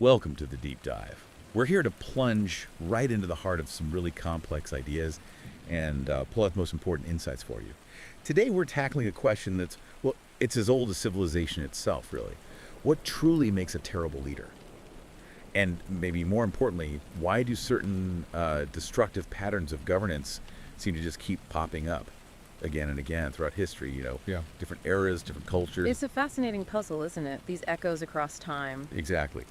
Welcome to the Deep Dive. We're here to plunge right into the heart of some really complex ideas and pull out the most important insights for you. Today we're tackling a question that's, well, it's as old as civilization itself, really. What truly makes a terrible leader? And maybe more importantly, why do certain destructive patterns of governance seem to just keep popping up again and again throughout history, different eras, different cultures? It's a fascinating puzzle, isn't it? These echoes across time. Exactly.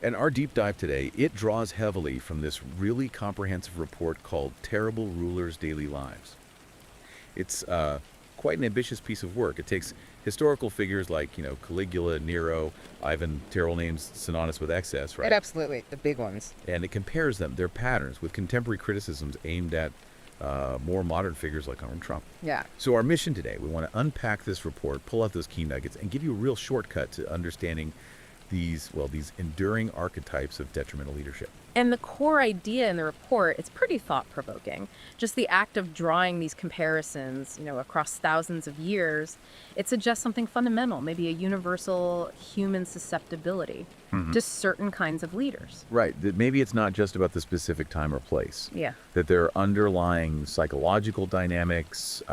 And our deep dive today, it draws heavily from this really comprehensive report called Terrible Rulers' Daily Lives. It's quite an ambitious piece of work. It takes historical figures like, Caligula, Nero, Ivan, terrible names synonymous with excess, right? Absolutely, the big ones. And it compares them, their patterns, with contemporary criticisms aimed at more modern figures like Donald Trump. Yeah. So our mission today, we want to unpack this report, pull out those key nuggets, and give you a real shortcut to understanding these enduring archetypes of detrimental leadership. And the core idea in the report, it's pretty thought-provoking. Just the act of drawing these comparisons, across thousands of years, it suggests something fundamental, maybe a universal human susceptibility to certain kinds of leaders. Right. That maybe it's not just about the specific time or place. Yeah. That there are underlying psychological dynamics,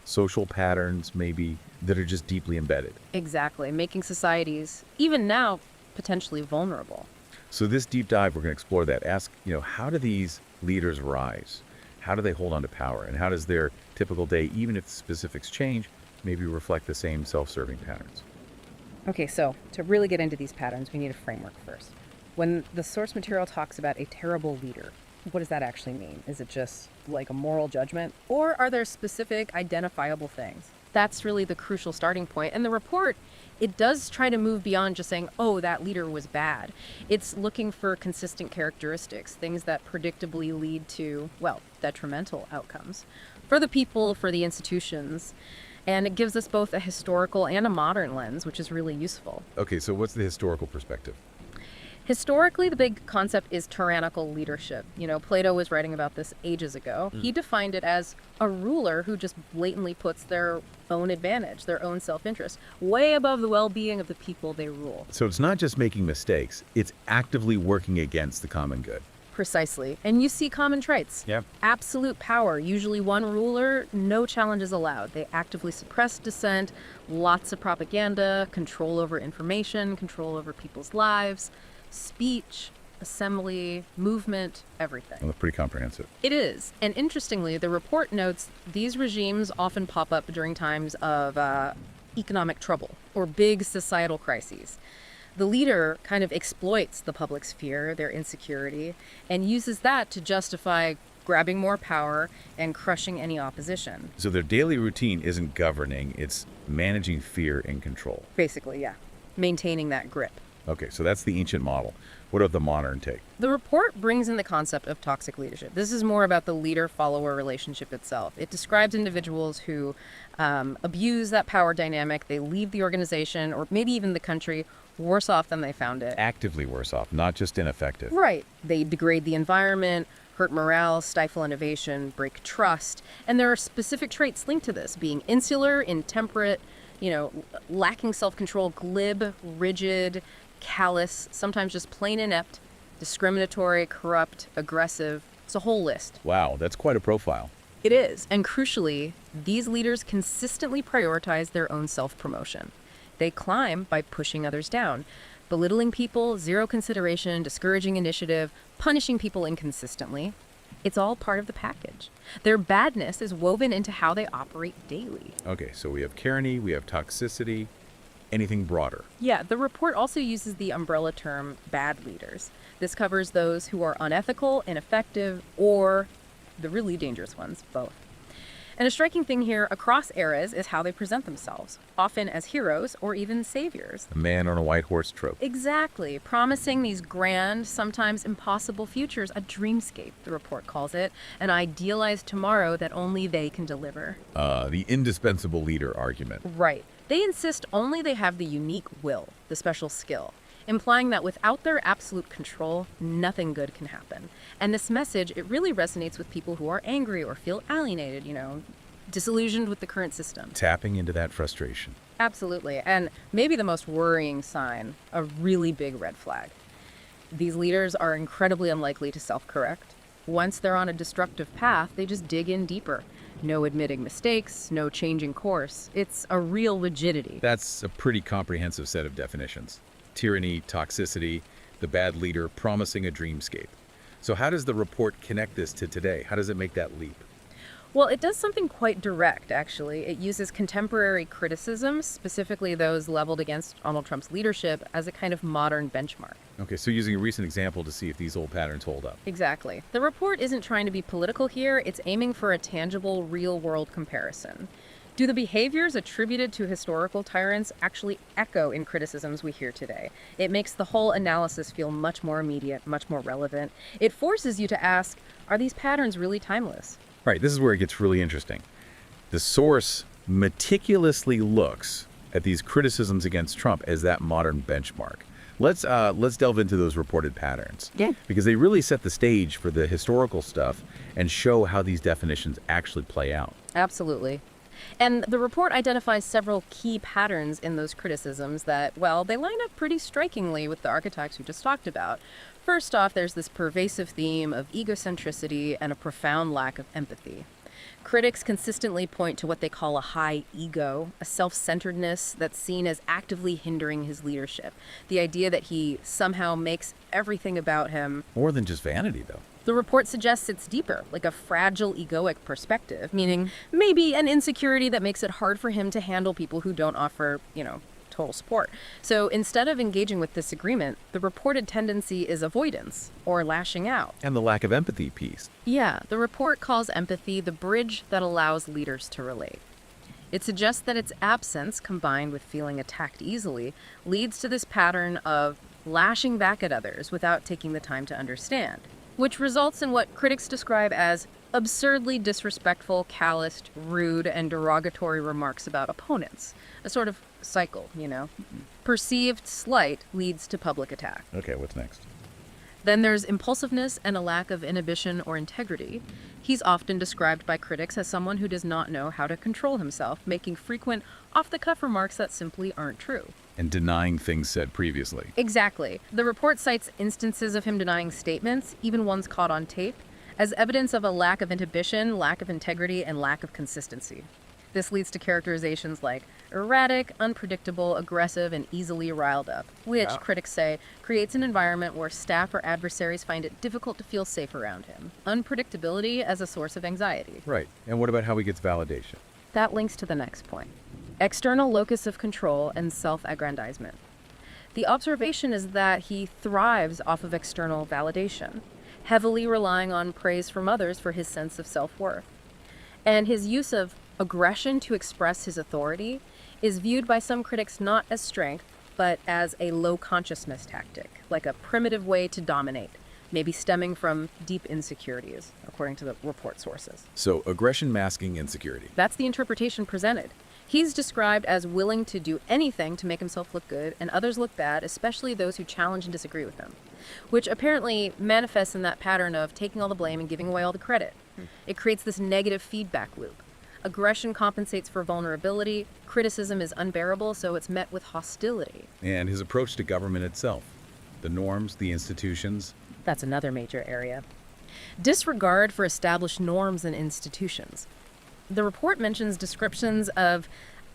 social patterns, maybe, that are just deeply embedded. Exactly. Making societies, even now, potentially vulnerable. So this deep dive, we're going to explore that. Ask, how do these leaders rise? How do they hold on to power? And how does their typical day, even if the specifics change, maybe reflect the same self-serving patterns? Okay, so to really get into these patterns, we need a framework first. When the source material talks about a terrible leader, what does that actually mean? Is it just like a moral judgment? Or are there specific identifiable things? That's really the crucial starting point. And the report, it does try to move beyond just saying, oh, that leader was bad. It's looking for consistent characteristics, things that predictably lead to, detrimental outcomes for the people, for the institutions. And it gives us both a historical and a modern lens, which is really useful. Okay, so what's the historical perspective? Historically, the big concept is tyrannical leadership. Plato was writing about this ages ago. He defined it as a ruler who just blatantly puts their own advantage, their own self-interest, way above the well-being of the people they rule. So it's not just making mistakes, it's actively working against the common good. Precisely. And you see common traits. Yeah. Absolute power. Usually one ruler, no challenges allowed. They actively suppress dissent, lots of propaganda, control over information, control over people's lives, speech, assembly, movement, everything. Well, pretty comprehensive. It is. And interestingly, the report notes these regimes often pop up during times of economic trouble or big societal crises. The leader kind of exploits the public's fear, their insecurity, and uses that to justify grabbing more power and crushing any opposition. So their daily routine isn't governing, it's managing fear and control. Basically, yeah. Maintaining that grip. Okay, so that's the ancient model. What about the modern take? The report brings in the concept of toxic leadership. This is more about the leader-follower relationship itself. It describes individuals who abuse that power dynamic. They leave the organization or maybe even the country worse off than they found it. Actively worse off, not just ineffective. Right. They degrade the environment, hurt morale, stifle innovation, break trust. And there are specific traits linked to this, being insular, intemperate, lacking self-control, glib, rigid, callous, sometimes just plain inept, discriminatory, corrupt, aggressive. It's a whole list. Wow, that's quite a profile. It is. And crucially, these leaders consistently prioritize their own self-promotion. They climb by pushing others down, belittling people, zero consideration, discouraging initiative, punishing people inconsistently. It's all part of the package. Their badness is woven into how they operate daily. Okay, so we have tyranny, we have toxicity. Anything broader? Yeah, the report also uses the umbrella term bad leaders. This covers those who are unethical, ineffective, or the really dangerous ones, both. And a striking thing here across eras is how they present themselves, often as heroes or even saviors. A man on a white horse trope. Exactly, promising these grand, sometimes impossible futures, a dreamscape, the report calls it, an idealized tomorrow that only they can deliver. The indispensable leader argument. Right. They insist only they have the unique will, the special skill, implying that without their absolute control, nothing good can happen. And this message, it really resonates with people who are angry or feel alienated, disillusioned with the current system. Tapping into that frustration. Absolutely. And maybe the most worrying sign, a really big red flag. These leaders are incredibly unlikely to self-correct. Once they're on a destructive path, they just dig in deeper. No admitting mistakes, no changing course. It's a real rigidity. That's a pretty comprehensive set of definitions. Tyranny, toxicity, the bad leader promising a dreamscape. So how does the report connect this to today? How does it make that leap? Well, it does something quite direct, actually. It uses contemporary criticisms, specifically those leveled against Donald Trump's leadership, as a kind of modern benchmark. Okay, so using a recent example to see if these old patterns hold up. Exactly. The report isn't trying to be political here, it's aiming for a tangible, real-world comparison. Do the behaviors attributed to historical tyrants actually echo in criticisms we hear today? It makes the whole analysis feel much more immediate, much more relevant. It forces you to ask, are these patterns really timeless? Right, this is where it gets really interesting. The source meticulously looks at these criticisms against Trump as that modern benchmark. Let's delve into those reported patterns. Yeah. Because they really set the stage for the historical stuff and show how these definitions actually play out. Absolutely. And the report identifies several key patterns in those criticisms that, well, they line up pretty strikingly with the archetypes we just talked about. First off, there's this pervasive theme of egocentricity and a profound lack of empathy. Critics consistently point to what they call a high ego, a self-centeredness that's seen as actively hindering his leadership. The idea that he somehow makes everything about him. More than just vanity, though. The report suggests it's deeper, like a fragile egoic perspective, meaning maybe an insecurity that makes it hard for him to handle people who don't offer, total support. So instead of engaging with disagreement, the reported tendency is avoidance or lashing out. And the lack of empathy piece. Yeah, the report calls empathy the bridge that allows leaders to relate. It suggests that its absence, combined with feeling attacked easily, leads to this pattern of lashing back at others without taking the time to understand, which results in what critics describe as absurdly disrespectful, calloused, rude, and derogatory remarks about opponents. A sort of cycle, Perceived slight leads to public attack. Okay, what's next? Then there's impulsiveness and a lack of inhibition or integrity. He's often described by critics as someone who does not know how to control himself, making frequent off-the-cuff remarks that simply aren't true. And denying things said previously. Exactly. The report cites instances of him denying statements, even ones caught on tape, as evidence of a lack of inhibition, lack of integrity, and lack of consistency. This leads to characterizations like erratic, unpredictable, aggressive, and easily riled up, which, critics say, creates an environment where staff or adversaries find it difficult to feel safe around him. Unpredictability as a source of anxiety. Right. And what about how he gets validation? That links to the next point. External locus of control and self-aggrandizement. The observation is that he thrives off of external validation, heavily relying on praise from others for his sense of self-worth. And his use of aggression to express his authority is viewed by some critics not as strength, but as a low consciousness tactic, like a primitive way to dominate, maybe stemming from deep insecurities, according to the report sources. So aggression masking insecurity. That's the interpretation presented. He's described as willing to do anything to make himself look good and others look bad, especially those who challenge and disagree with him, which apparently manifests in that pattern of taking all the blame and giving away all the credit. It creates this negative feedback loop. Aggression compensates for vulnerability, criticism is unbearable, so it's met with hostility. And his approach to government itself, the norms, the institutions. That's another major area. Disregard for established norms and institutions. The report mentions descriptions of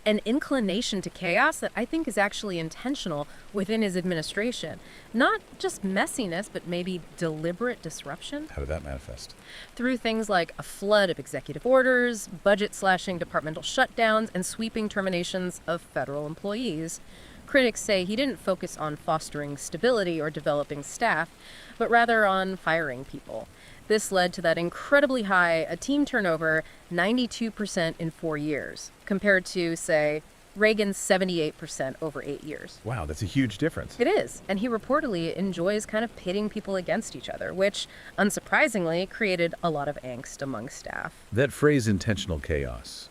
an inclination to chaos that I think is actually intentional within his administration. Not just messiness, but maybe deliberate disruption. How did that manifest? Through things like a flood of executive orders, budget slashing, departmental shutdowns, and sweeping terminations of federal employees. Critics say he didn't focus on fostering stability or developing staff, but rather on firing people. This led to that incredibly high team turnover, 92% in 4 years, compared to, say, Reagan's 78% over 8 years. Wow, that's a huge difference. It is, and he reportedly enjoys kind of pitting people against each other, which, unsurprisingly, created a lot of angst among staff. That phrase, intentional chaos,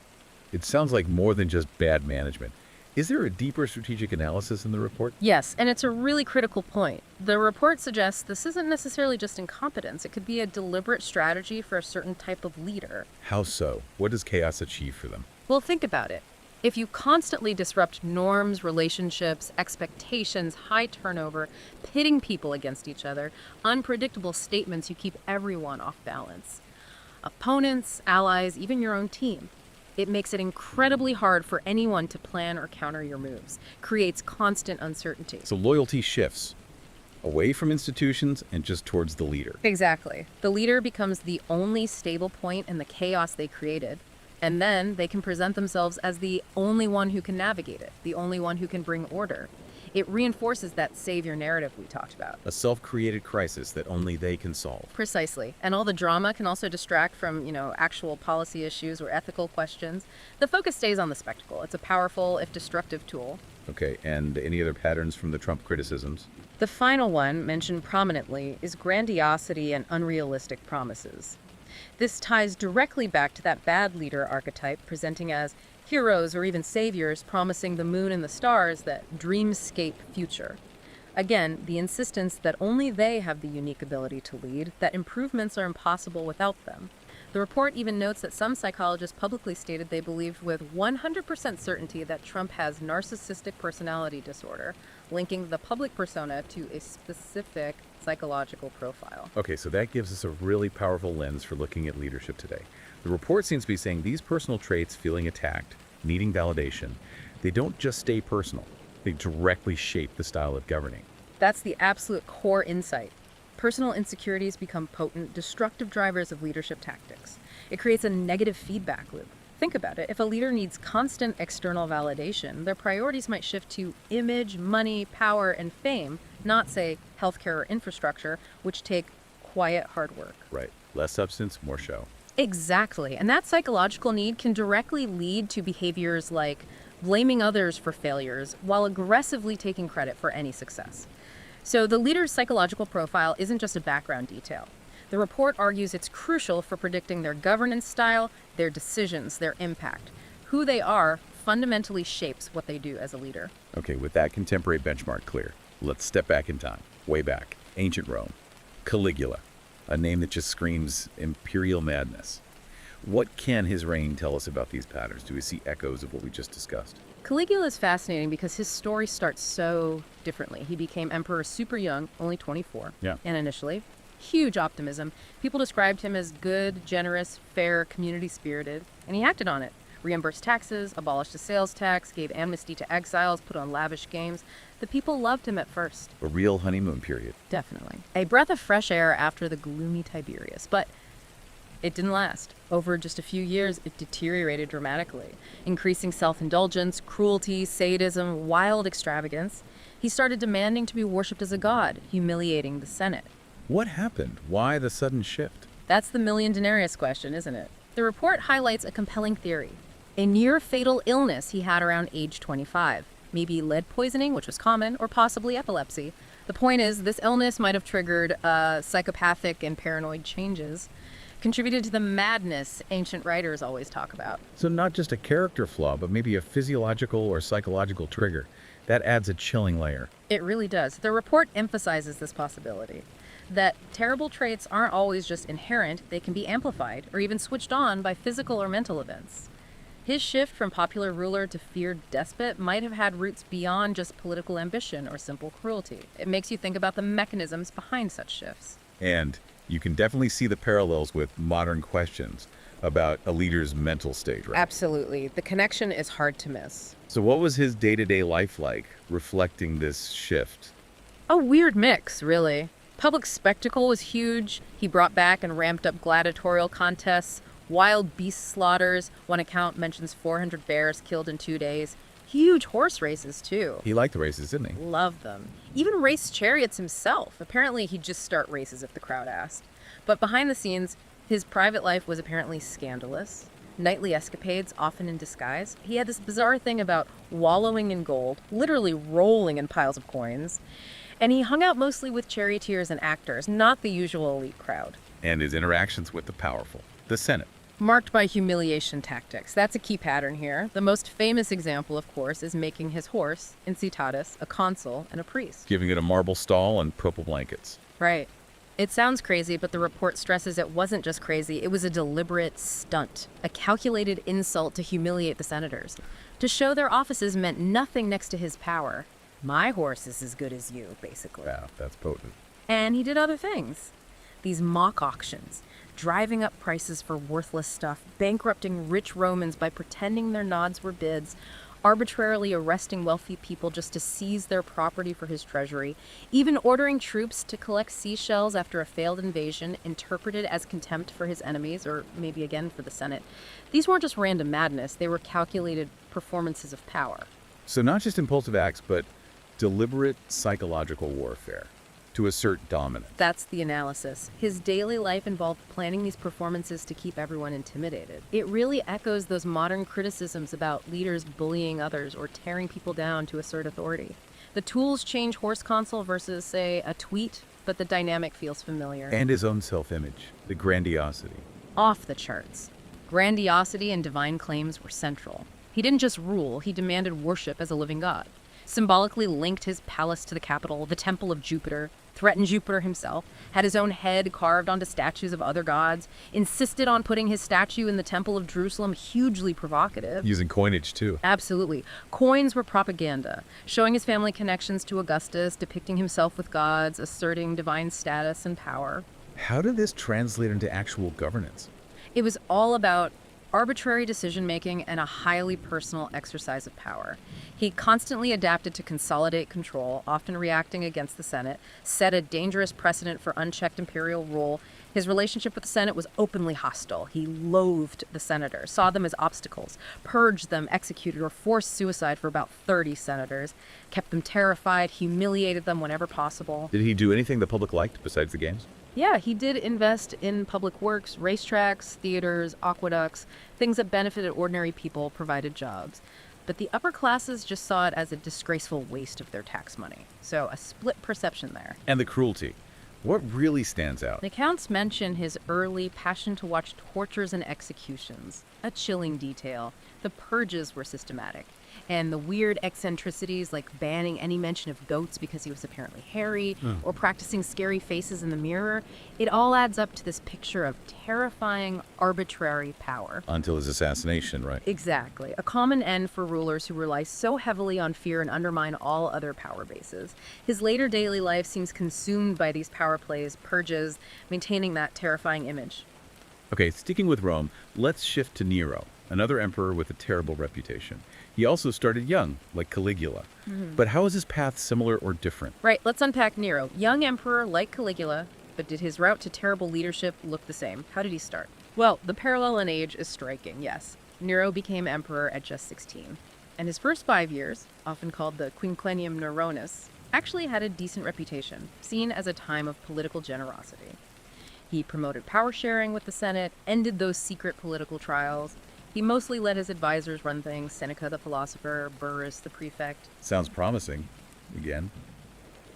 it sounds like more than just bad management. Is there a deeper strategic analysis in the report? Yes, and it's a really critical point. The report suggests this isn't necessarily just incompetence. It could be a deliberate strategy for a certain type of leader. How so? What does chaos achieve for them? Well, think about it. If you constantly disrupt norms, relationships, expectations, high turnover, pitting people against each other, unpredictable statements, you keep everyone off balance. Opponents, allies, even your own team. It makes it incredibly hard for anyone to plan or counter your moves, creates constant uncertainty. So loyalty shifts away from institutions and just towards the leader. Exactly. The leader becomes the only stable point in the chaos they created, and then they can present themselves as the only one who can navigate it, the only one who can bring order. It reinforces that savior narrative we talked about. A self-created crisis that only they can solve. Precisely. And all the drama can also distract from, actual policy issues or ethical questions. The focus stays on the spectacle. It's a powerful, if destructive, tool. Okay, and any other patterns from the Trump criticisms? The final one, mentioned prominently, is grandiosity and unrealistic promises. This ties directly back to that bad leader archetype, presenting as heroes or even saviors promising the moon and the stars that dreamscape future. Again, the insistence that only they have the unique ability to lead, that improvements are impossible without them. The report even notes that some psychologists publicly stated they believed with 100% certainty that Trump has narcissistic personality disorder, linking the public persona to a specific psychological profile. Okay, so that gives us a really powerful lens for looking at leadership today. The report seems to be saying these personal traits, feeling attacked, needing validation, they don't just stay personal. They directly shape the style of governing. That's the absolute core insight. Personal insecurities become potent, destructive drivers of leadership tactics. It creates a negative feedback loop. Think about it. If a leader needs constant external validation, their priorities might shift to image, money, power, and fame, not, say, healthcare or infrastructure, which take quiet, hard work. Right. Less substance, more show. Exactly. And that psychological need can directly lead to behaviors like blaming others for failures while aggressively taking credit for any success. So the leader's psychological profile isn't just a background detail. The report argues it's crucial for predicting their governance style, their decisions, their impact. Who they are fundamentally shapes what they do as a leader. Okay, with that contemporary benchmark clear, let's step back in time, way back. Ancient Rome. Caligula, a name that just screams imperial madness. What can his reign tell us about these patterns? Do we see echoes of what we just discussed? Caligula is fascinating because his story starts so differently. He became emperor super young, only 24, Yeah. and initially, huge optimism. People described him as good, generous, fair, community-spirited, and he acted on it. Reimbursed taxes, abolished the sales tax, gave amnesty to exiles, put on lavish games. The people loved him at first. A real honeymoon period. Definitely. A breath of fresh air after the gloomy Tiberius, but it didn't last. Over just a few years, it deteriorated dramatically. Increasing self-indulgence, cruelty, sadism, wild extravagance. He started demanding to be worshipped as a god, humiliating the Senate. What happened? Why the sudden shift? That's the million denarius question, isn't it? The report highlights a compelling theory. A near-fatal illness he had around age 25. Maybe lead poisoning, which was common, or possibly epilepsy. The point is, this illness might have triggered psychopathic and paranoid changes, contributed to the madness ancient writers always talk about. So not just a character flaw, but maybe a physiological or psychological trigger. That adds a chilling layer. It really does. The report emphasizes this possibility, that terrible traits aren't always just inherent, they can be amplified or even switched on by physical or mental events. His shift from popular ruler to feared despot might have had roots beyond just political ambition or simple cruelty. It makes you think about the mechanisms behind such shifts. And you can definitely see the parallels with modern questions about a leader's mental state, right? Absolutely. The connection is hard to miss. So what was his day-to-day life like, reflecting this shift? A weird mix, really. Public spectacle was huge. He brought back and ramped up gladiatorial contests, wild beast slaughters. One account mentions 400 bears killed in 2 days. Huge horse races, too. He liked the races, didn't he? Loved them. Even raced chariots himself. Apparently, he'd just start races if the crowd asked. But behind the scenes, his private life was apparently scandalous. Nightly escapades, often in disguise. He had this bizarre thing about wallowing in gold, literally rolling in piles of coins. And he hung out mostly with charioteers and actors, not the usual elite crowd. And his interactions with the powerful, the Senate. Marked by humiliation tactics. That's a key pattern here. The most famous example, of course, is making his horse, Incitatus, a consul and a priest. Giving it a marble stall and purple blankets. Right. It sounds crazy, but the report stresses it wasn't just crazy, it was a deliberate stunt, a calculated insult to humiliate the senators. to show their offices meant nothing next to his power. My horse is as good as you, basically. Wow, that's potent. And he did other things. These mock auctions, driving up prices for worthless stuff, bankrupting rich Romans by pretending their nods were bids, arbitrarily arresting wealthy people just to seize their property for his treasury, even ordering troops to collect seashells after a failed invasion, interpreted as contempt for his enemies, or maybe again for the Senate. These weren't just random madness, they were calculated performances of power. So not just impulsive acts, but deliberate psychological warfare to assert dominance. That's the analysis. His daily life involved planning these performances to keep everyone intimidated. It really echoes those modern criticisms about leaders bullying others or tearing people down to assert authority. The tools change horse console versus, say, a tweet, but the dynamic feels familiar. And his own self-image, the grandiosity. Off the charts. Grandiosity and divine claims were central. He didn't just rule, he demanded worship as a living god. Symbolically linked his palace to the capital, the temple of Jupiter, threatened Jupiter himself, had his own head carved onto statues of other gods, insisted on putting his statue in the temple of Jerusalem, hugely provocative. Using coinage, too. Absolutely. Coins were propaganda, showing his family connections to Augustus, depicting himself with gods, asserting divine status and power. How did this translate into actual governance? It was all about arbitrary decision-making and a highly personal exercise of power. He constantly adapted to consolidate control, often reacting against the Senate, set a dangerous precedent for unchecked imperial rule. His relationship with the Senate was openly hostile. He loathed the senators, saw them as obstacles, purged them, executed, or forced suicide for about 30 senators, kept them terrified, humiliated them whenever possible. Did he do anything the public liked besides the games? Yeah, he did invest in public works, racetracks, theaters, aqueducts, things that benefited ordinary people, provided jobs. But the upper classes just saw it as a disgraceful waste of their tax money. So a split perception there. And the cruelty. What really stands out? The accounts mention his early passion to watch tortures and executions. A chilling detail. The purges were systematic. And the weird eccentricities like banning any mention of goats because he was apparently hairy, or practicing scary faces in the mirror, it all adds up to this picture of terrifying, arbitrary power. Until his assassination, right? Exactly. A common end for rulers who rely so heavily on fear and undermine all other power bases. His later daily life seems consumed by these power plays, purges, maintaining that terrifying image. Okay, sticking with Rome, let's shift to Nero, another emperor with a terrible reputation. He also started young, like Caligula. But how is his path similar or different? Right, let's unpack Nero. Young emperor like Caligula, but did his route to terrible leadership look the same? How did he start? Well, the parallel in age is striking, yes. Nero became emperor at just 16. And his first 5 years, often called the Quinquennium Neronis, actually had a decent reputation, seen as a time of political generosity. He promoted power sharing with the Senate, ended those secret political trials. He mostly let his advisors run things, Seneca the philosopher, Burrus the prefect. Sounds promising. Again,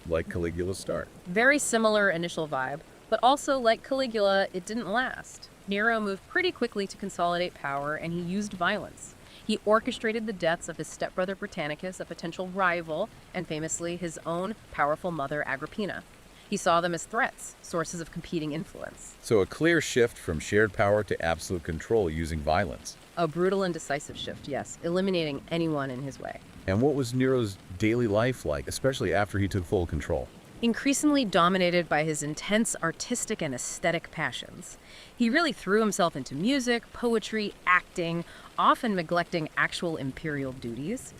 like Caligula's start. Very similar initial vibe, but also like Caligula, it didn't last. Nero moved pretty quickly to consolidate power, and he used violence. He orchestrated the deaths of his stepbrother Britannicus, a potential rival, and famously his own powerful mother Agrippina. He saw them as threats, sources of competing influence. So a clear shift from shared power to absolute control using violence. A brutal and decisive shift, yes, eliminating anyone in his way. And what was Nero's daily life like, especially after he took full control? Increasingly dominated by his intense artistic and aesthetic passions. He really threw himself into music, poetry, acting, often neglecting actual imperial duties.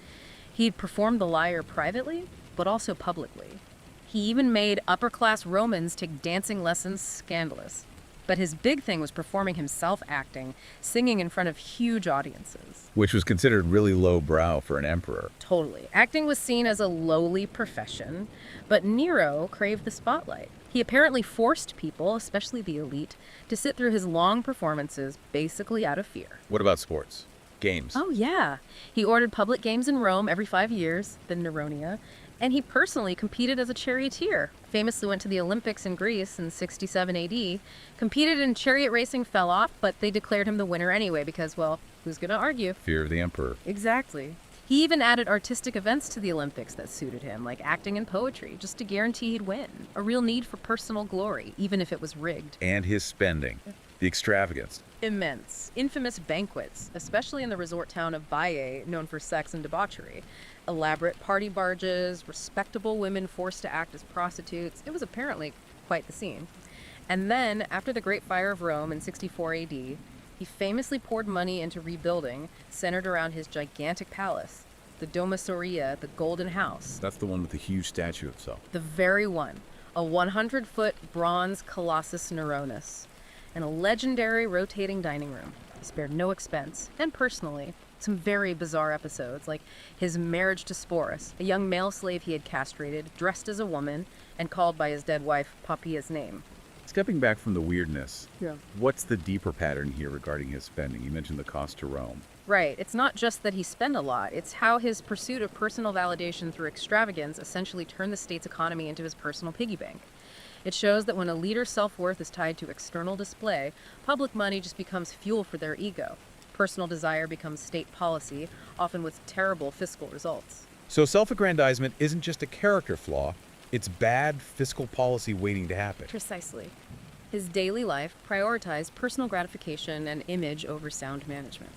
He performed the lyre privately, but also publicly. He even made upper-class Romans take dancing lessons scandalous. But his big thing was performing himself acting, singing in front of huge audiences. Which was considered really lowbrow for an emperor. Totally. Acting was seen as a lowly profession, but Nero craved the spotlight. He apparently forced people, especially the elite, to sit through his long performances basically out of fear. What about sports? Games? Oh, yeah. He ordered public games in Rome every 5 years, the Neronia, and he personally competed as a charioteer. Famously went to the Olympics in Greece in 67 AD, competed in chariot racing, fell off, but they declared him the winner anyway because, well, who's going to argue? Fear of the emperor. Exactly. He even added artistic events to the Olympics that suited him, like acting and poetry, just to guarantee he'd win. A real need for personal glory, even if it was rigged. And his spending. The extravagance. Immense. Infamous banquets, especially in the resort town of Baiae, known for sex and debauchery. Elaborate party barges, respectable women forced to act as prostitutes. It was apparently quite the scene. And then, after the Great Fire of Rome in 64 AD, he famously poured money into rebuilding, centered around his gigantic palace, the Doma Soria, the Golden House. That's the one with the huge statue of himself. The very one. A 100-foot bronze Colossus Neronis. And a legendary rotating dining room. He spared no expense. And personally, some very bizarre episodes, like his marriage to Sporus, a young male slave he had castrated, dressed as a woman, and called by his dead wife Poppaea's name. Stepping back from the weirdness, Yeah. what's the deeper pattern here regarding his spending? You mentioned the cost to Rome. Right. It's not just that he spent a lot. It's how his pursuit of personal validation through extravagance essentially turned the state's economy into his personal piggy bank. It shows that when a leader's self-worth is tied to external display, public money just becomes fuel for their ego. Personal desire becomes state policy, often with terrible fiscal results. So self-aggrandizement isn't just a character flaw, it's bad fiscal policy waiting to happen. Precisely. His daily life prioritized personal gratification and image over sound management.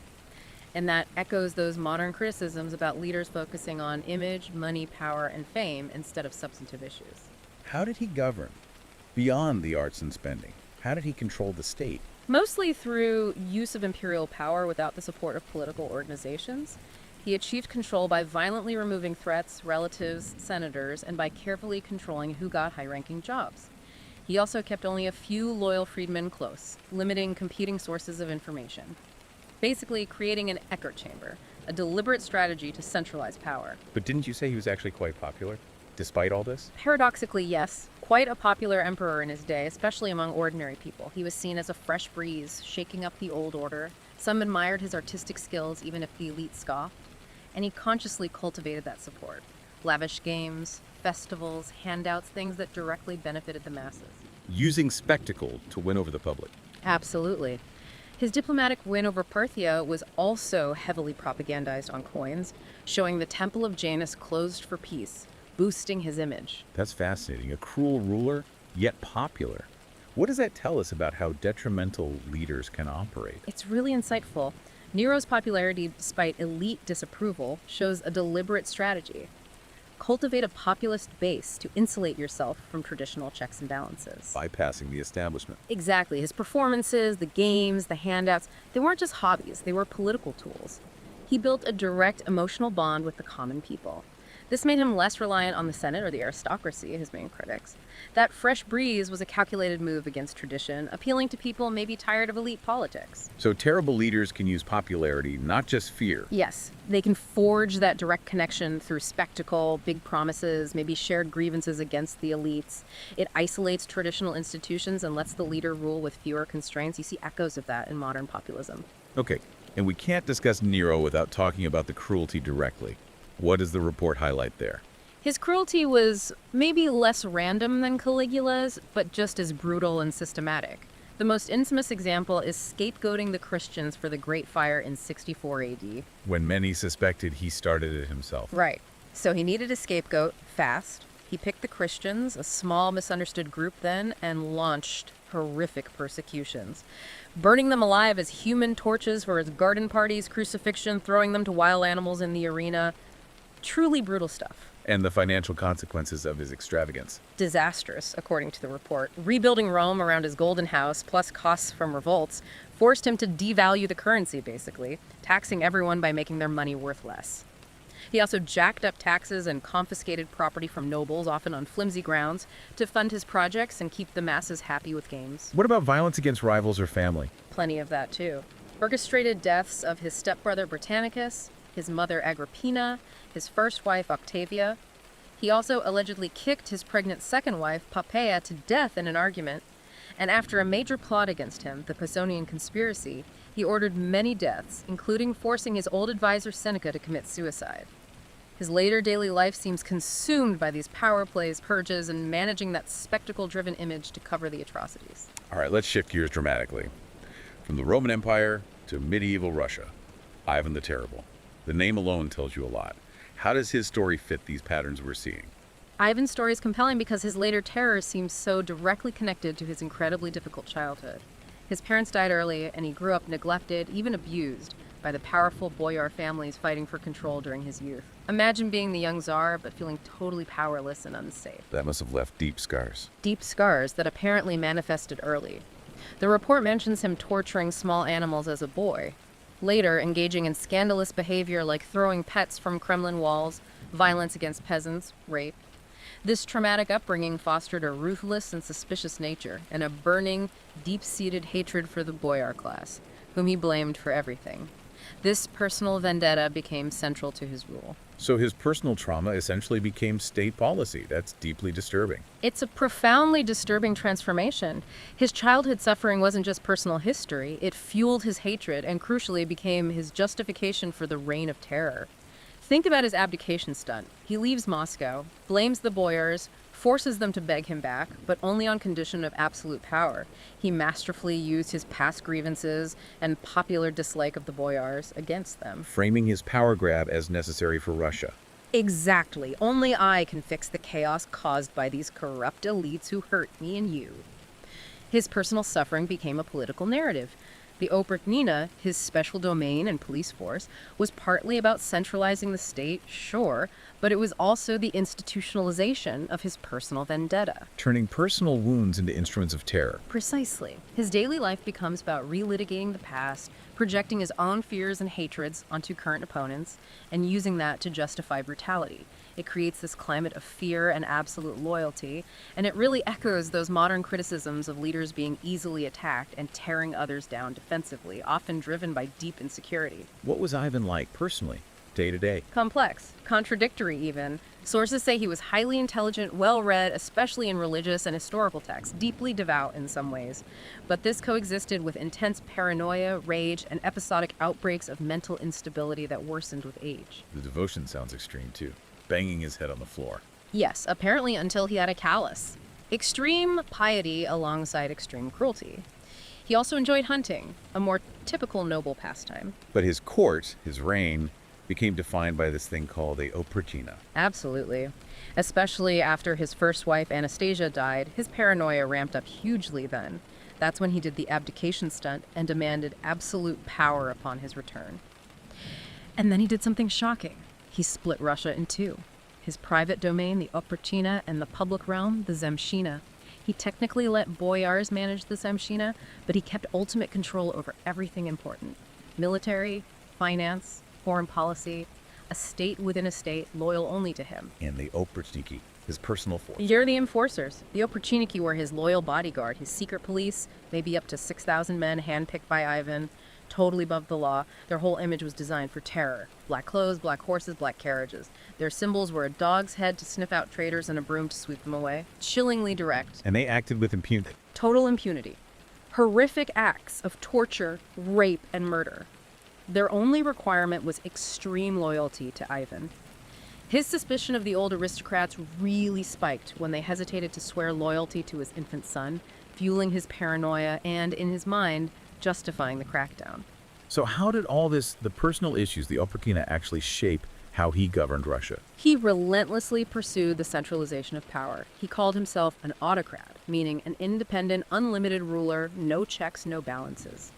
And that echoes those modern criticisms about leaders focusing on image, money, power, and fame instead of substantive issues. How did he govern? Beyond the arts and spending, how did he control the state? Mostly through use of imperial power without the support of political organizations. He achieved control by violently removing threats, relatives, senators, and by carefully controlling who got high-ranking jobs. He also kept only a few loyal freedmen close, limiting competing sources of information. Basically creating an echo chamber, a deliberate strategy to centralize power. But didn't you say he was actually quite popular, despite all this? Paradoxically, yes. Quite a popular emperor in his day, especially among ordinary people. He was seen as a fresh breeze, shaking up the old order. Some admired his artistic skills, even if the elite scoffed. And he consciously cultivated that support. Lavish games, festivals, handouts, things that directly benefited the masses. Using spectacle to win over the public. Absolutely. His diplomatic win over Parthia was also heavily propagandized on coins, showing the Temple of Janus closed for peace, boosting his image. That's fascinating. A cruel ruler, yet popular. What does that tell us about how detrimental leaders can operate? It's really insightful. Nero's popularity, despite elite disapproval, shows a deliberate strategy. Cultivate a populist base to insulate yourself from traditional checks and balances. Bypassing the establishment. Exactly. His performances, the games, the handouts, they weren't just hobbies, they were political tools. He built a direct emotional bond with the common people. This made him less reliant on the Senate or the aristocracy, his main critics. That fresh breeze was a calculated move against tradition, appealing to people maybe tired of elite politics. So terrible leaders can use popularity, not just fear. Yes, they can forge that direct connection through spectacle, big promises, maybe shared grievances against the elites. It isolates traditional institutions and lets the leader rule with fewer constraints. You see echoes of that in modern populism. Okay, and we can't discuss Nero without talking about the cruelty directly. What does the report highlight there? His cruelty was maybe less random than Caligula's, but just as brutal and systematic. The most infamous example is scapegoating the Christians for the Great Fire in 64 AD. When many suspected he started it himself. Right. So he needed a scapegoat fast. He picked the Christians, a small misunderstood group then, and launched horrific persecutions. Burning them alive as human torches for his garden parties, crucifixion, throwing them to wild animals in the arena. Truly brutal stuff. And the financial consequences of his extravagance. Disastrous, according to the report. Rebuilding Rome around his golden house, plus costs from revolts, forced him to devalue the currency, basically, taxing everyone by making their money worth less. He also jacked up taxes and confiscated property from nobles, often on flimsy grounds, to fund his projects and keep the masses happy with games. What about violence against rivals or family? Plenty of that, too. Orchestrated deaths of his stepbrother Britannicus, his mother Agrippina, his first wife Octavia. He also allegedly kicked his pregnant second wife Poppaea to death in an argument, and after a major plot against him, the Pisonian conspiracy, he ordered many deaths, including forcing his old advisor Seneca to commit suicide. His later daily life seems consumed by these power plays, purges, and managing that spectacle-driven image to cover the atrocities. All right, let's shift gears dramatically. From the Roman Empire to medieval Russia. Ivan the Terrible. The name alone tells you a lot. How does his story fit these patterns we're seeing? Ivan's story is compelling because his later terrors seem so directly connected to his incredibly difficult childhood. His parents died early, and he grew up neglected, even abused, by the powerful boyar families fighting for control during his youth. Imagine being the young czar, but feeling totally powerless and unsafe. That must have left deep scars. Deep scars that apparently manifested early. The report mentions him torturing small animals as a boy, later engaging in scandalous behavior like throwing pets from Kremlin walls, violence against peasants, rape. This traumatic upbringing fostered a ruthless and suspicious nature and a burning, deep-seated hatred for the boyar class, whom he blamed for everything. This personal vendetta became central to his rule. So his personal trauma essentially became state policy. That's deeply disturbing. It's a profoundly disturbing transformation. His childhood suffering wasn't just personal history, it fueled his hatred and crucially became his justification for the reign of terror. Think about his abdication stunt. He leaves Moscow, blames the boyars, forces them to beg him back, but only on condition of absolute power. He masterfully used his past grievances and popular dislike of the boyars against them. Framing his power grab as necessary for Russia. Exactly. Only I can fix the chaos caused by these corrupt elites who hurt me and you. His personal suffering became a political narrative. The Oprichnina, his special domain and police force, was partly about centralizing the state, sure, but it was also the institutionalization of his personal vendetta. Turning personal wounds into instruments of terror. Precisely. His daily life becomes about relitigating the past, projecting his own fears and hatreds onto current opponents, and using that to justify brutality. It creates this climate of fear and absolute loyalty, and it really echoes those modern criticisms of leaders being easily attacked and tearing others down defensively, often driven by deep insecurity. What was Ivan like personally, day to day? Complex, contradictory even. Sources say he was highly intelligent, well-read, especially in religious and historical texts, deeply devout in some ways. But this coexisted with intense paranoia, rage, and episodic outbreaks of mental instability that worsened with age. The devotion sounds extreme too. Banging his head on the floor. Yes, apparently until he had a callus. Extreme piety alongside extreme cruelty. He also enjoyed hunting, a more typical noble pastime. But his court, his reign, became defined by this thing called a oprichnina. Absolutely. Especially after his first wife, Anastasia, died, his paranoia ramped up hugely then. That's when he did the abdication stunt and demanded absolute power upon his return. And then he did something shocking. He split Russia in two. His private domain, the Oprichnina, and the public realm, the Zemshina. He technically let boyars manage the Zemshina, but he kept ultimate control over everything important. Military, finance, foreign policy, a state within a state loyal only to him. And the oprichniki, his personal force. You're the enforcers. The Oprichniki were his loyal bodyguard, his secret police, maybe up to 6,000 men handpicked by Ivan, totally above the law. Their whole image was designed for terror. Black clothes, black horses, black carriages. Their symbols were a dog's head to sniff out traitors and a broom to sweep them away. Chillingly direct. And they acted with impunity. Total impunity. Horrific acts of torture, rape, and murder. Their only requirement was extreme loyalty to Ivan. His suspicion of the old aristocrats really spiked when they hesitated to swear loyalty to his infant son, fueling his paranoia and, in his mind, justifying the crackdown. So how did all this, the personal issues, the oprichnina, actually shape how he governed Russia? He relentlessly pursued the centralization of power. He called himself an autocrat, meaning an independent, unlimited ruler, no checks, no balances.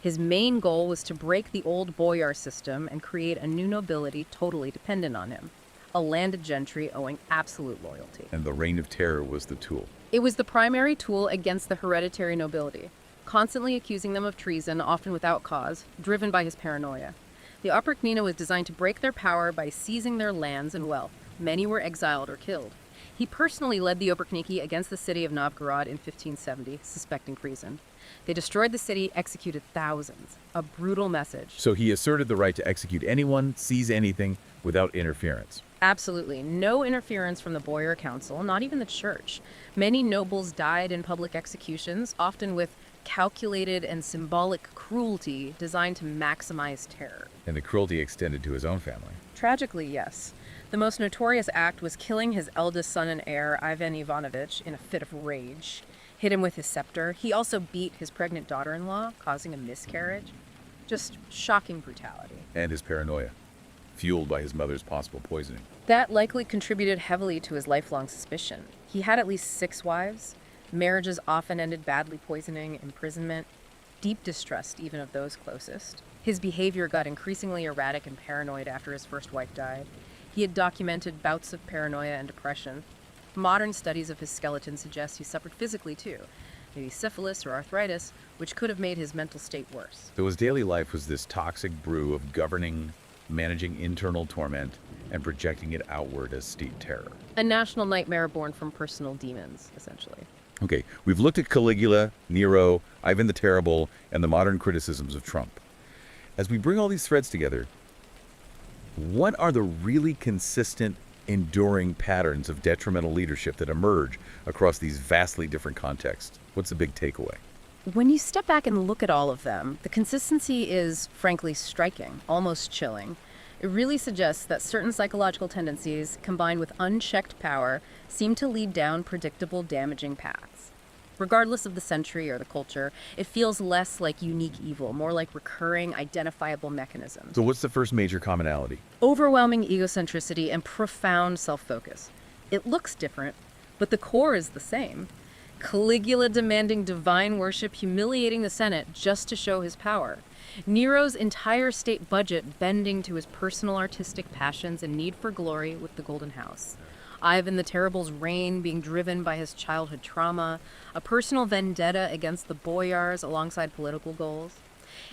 His main goal was to break the old boyar system and create a new nobility totally dependent on him, a landed gentry owing absolute loyalty. And the reign of terror was the tool. It was the primary tool against the hereditary nobility, constantly accusing them of treason, often without cause, driven by his paranoia. The Oprichnina was designed to break their power by seizing their lands and wealth. Many were exiled or killed. He personally led the Oprichniki against the city of Novgorod in 1570, suspecting treason. They destroyed the city, executed thousands. A brutal message. So he asserted the right to execute anyone, seize anything, without interference. Absolutely. No interference from the boyar council, not even the church. Many nobles died in public executions, often with calculated and symbolic cruelty designed to maximize terror. And the cruelty extended to his own family. Tragically, yes. The most notorious act was killing his eldest son and heir, Ivan Ivanovich, in a fit of rage. Hit him with his scepter. He also beat his pregnant daughter-in-law, causing a miscarriage. Just shocking brutality. And his paranoia, fueled by his mother's possible poisoning. That likely contributed heavily to his lifelong suspicion. He had at least 6 wives. Marriages often ended badly, poisoning, imprisonment. deep distrust even of those closest. His behavior got increasingly erratic and paranoid after his first wife died. He had documented bouts of paranoia and depression. Modern studies of his skeleton suggest he suffered physically too, maybe syphilis or arthritis, which could have made his mental state worse. So his daily life was this toxic brew of governing, managing internal torment, and projecting it outward as state terror. A national nightmare born from personal demons, essentially. Okay, we've looked at Caligula, Nero, Ivan the Terrible, and the modern criticisms of Trump. As we bring all these threads together, what are the really consistent, enduring patterns of detrimental leadership that emerge across these vastly different contexts? What's the big takeaway? When you step back and look at all of them, the consistency is frankly striking, almost chilling. It really suggests that certain psychological tendencies, combined with unchecked power, seem to lead down predictable, damaging paths. Regardless of the century or the culture, it feels less like unique evil, more like recurring, identifiable mechanisms. So what's the first major commonality? Overwhelming egocentricity and profound self-focus. It looks different, but the core is the same. Caligula demanding divine worship, humiliating the Senate just to show his power. Nero's entire state budget bending to his personal artistic passions and need for glory with the Golden House. Ivan the Terrible's reign being driven by his childhood trauma, a personal vendetta against the boyars alongside political goals.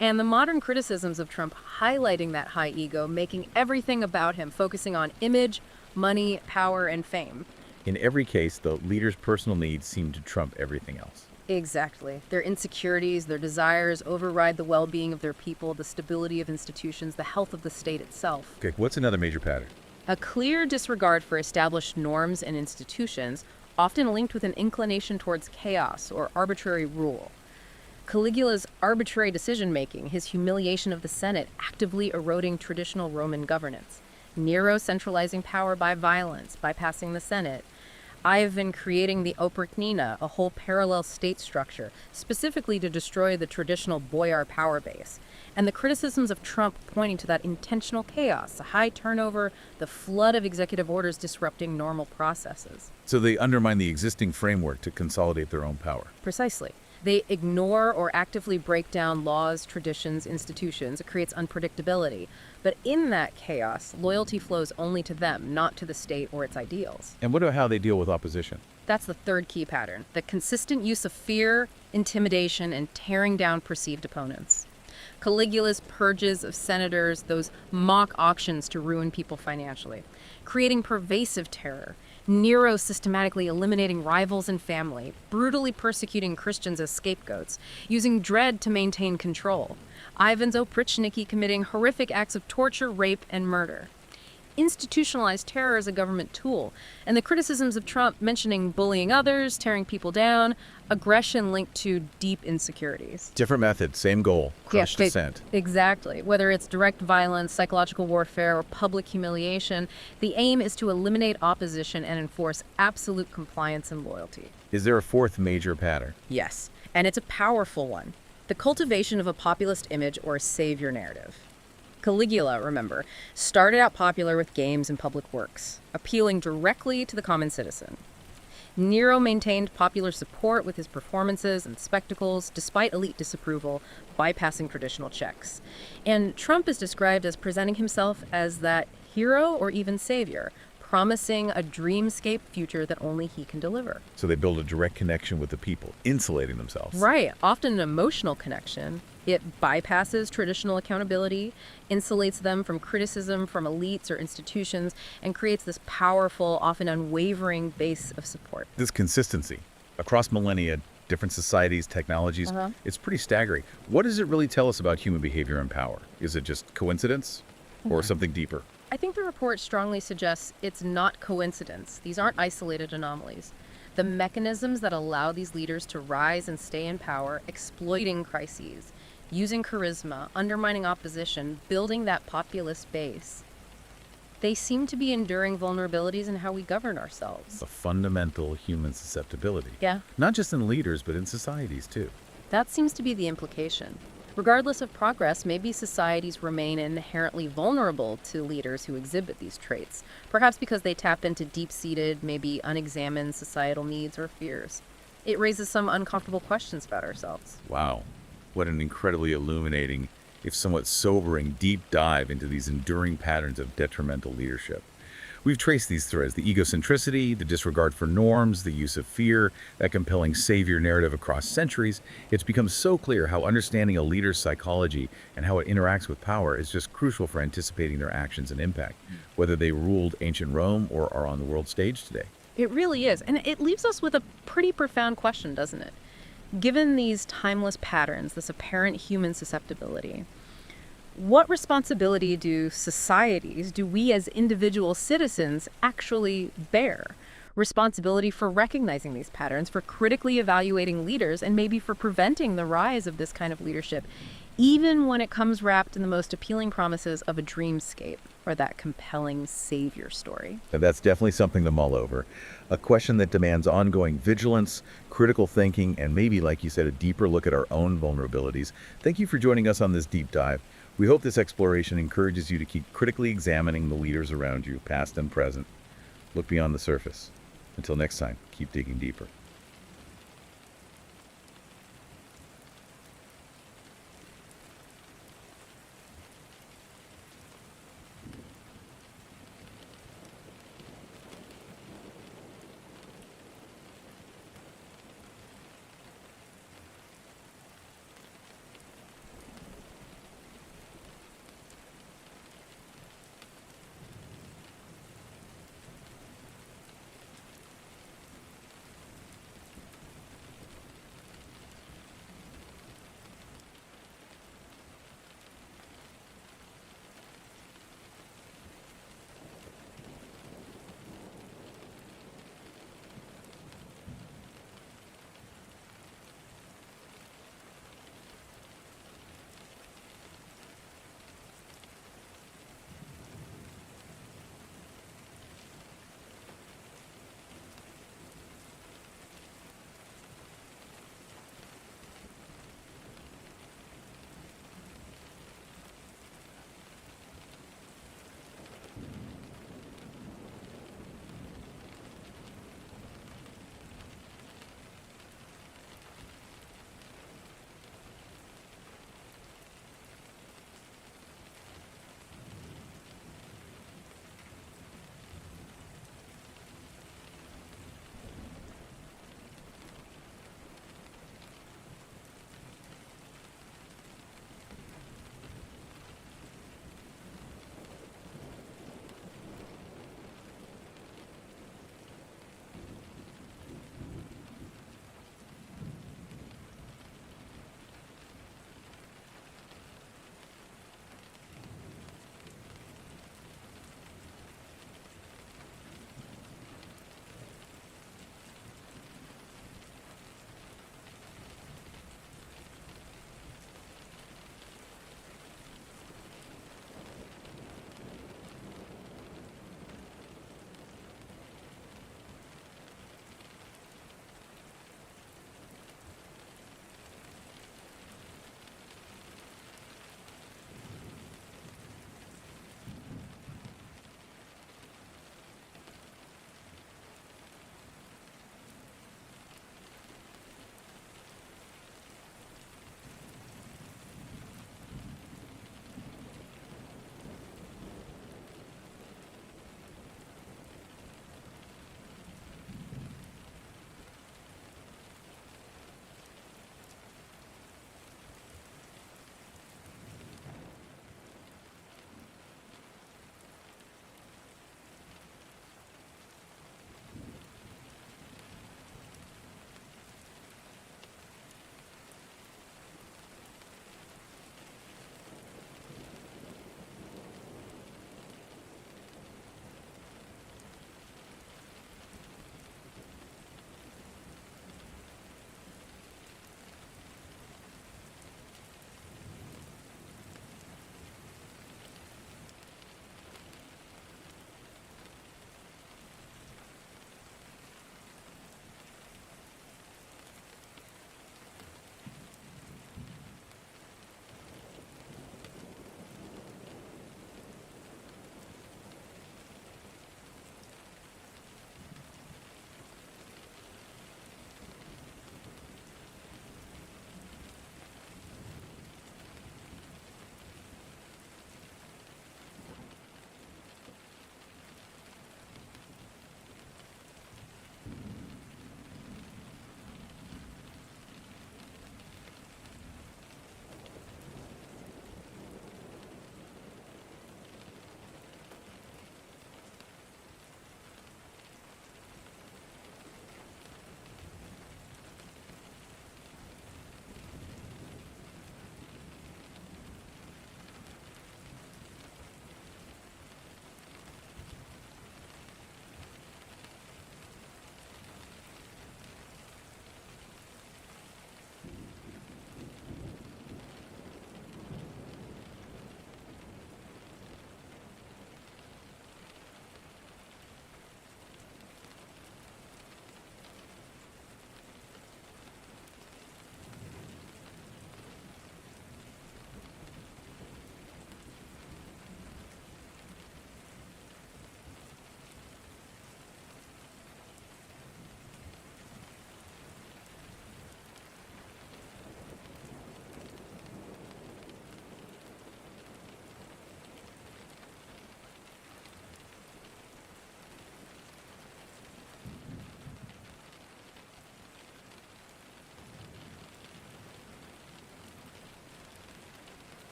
And the modern criticisms of Trump highlighting that high ego, making everything about him focusing on image, money, power, and fame. In every case, the leader's personal needs seem to trump everything else. Exactly. Their insecurities, their desires override the well-being of their people, the stability of institutions, the health of the state itself. Okay, what's another major pattern? A clear disregard for established norms and institutions, often linked with an inclination towards chaos or arbitrary rule. Caligula's arbitrary decision-making, his humiliation of the Senate, actively eroding traditional Roman governance. Nero centralizing power by violence, bypassing the Senate. Ivan creating the oprichnina, a whole parallel state structure, specifically to destroy the traditional boyar power base. And the criticisms of Trump pointing to that intentional chaos, the high turnover, the flood of executive orders disrupting normal processes. So they undermine the existing framework to consolidate their own power. Precisely. They ignore or actively break down laws, traditions, institutions. It creates unpredictability. But in that chaos, loyalty flows only to them, not to the state or its ideals. And what about how they deal with opposition? That's the third key pattern, the consistent use of fear, intimidation, and tearing down perceived opponents. Caligula's purges of senators, those mock auctions to ruin people financially, creating pervasive terror. Nero systematically eliminating rivals and family, brutally persecuting Christians as scapegoats, using dread to maintain control. Ivan's oprichniki committing horrific acts of torture, rape, and murder. Institutionalized terror as a government tool, and the criticisms of Trump mentioning bullying others, tearing people down, aggression linked to deep insecurities. Different method, same goal, crush dissent. Exactly. Whether it's direct violence, psychological warfare, or public humiliation, the aim is to eliminate opposition and enforce absolute compliance and loyalty. Is there a fourth major pattern? Yes, and it's a powerful one. The cultivation of a populist image or a savior narrative. Caligula, remember, started out popular with games and public works, appealing directly to the common citizen. Nero maintained popular support with his performances and spectacles, despite elite disapproval, bypassing traditional checks. And Trump is described as presenting himself as that hero or even savior, promising a dreamscape future that only he can deliver. So they build a direct connection with the people, insulating themselves. Right, often an emotional connection. It bypasses traditional accountability, insulates them from criticism from elites or institutions, and creates this powerful, often unwavering base of support. This consistency across millennia, different societies, technologies, it's pretty staggering. What does it really tell us about human behavior and power? Is it just coincidence or something deeper? I think the report strongly suggests it's not coincidence. These aren't isolated anomalies. The mechanisms that allow these leaders to rise and stay in power, exploiting crises, using charisma, undermining opposition, building that populist base, they seem to be enduring vulnerabilities in how we govern ourselves. A fundamental human susceptibility. Yeah. Not just in leaders, but in societies too. That seems to be the implication. Regardless of progress, maybe societies remain inherently vulnerable to leaders who exhibit these traits, perhaps because they tap into deep-seated, maybe unexamined societal needs or fears. It raises some uncomfortable questions about ourselves. Wow. What an incredibly illuminating, if somewhat sobering, deep dive into these enduring patterns of detrimental leadership. We've traced these threads: the egocentricity, the disregard for norms, the use of fear, that compelling savior narrative across centuries. It's become so clear how understanding a leader's psychology and how it interacts with power is just crucial for anticipating their actions and impact, whether they ruled ancient Rome or are on the world stage today. It really is. And it leaves us with a pretty profound question, doesn't it? Given these timeless patterns, this apparent human susceptibility, what responsibility do societies, do we as individual citizens actually bear? Responsibility for recognizing these patterns, for critically evaluating leaders, and maybe for preventing the rise of this kind of leadership, even when it comes wrapped in the most appealing promises of a dreamscape or that compelling savior story. And that's definitely something to mull over. A question that demands ongoing vigilance, critical thinking, and maybe, like you said, a deeper look at our own vulnerabilities. Thank you for joining us on this deep dive. We hope this exploration encourages you to keep critically examining the leaders around you, past and present. Look beyond the surface. Until next time, keep digging deeper.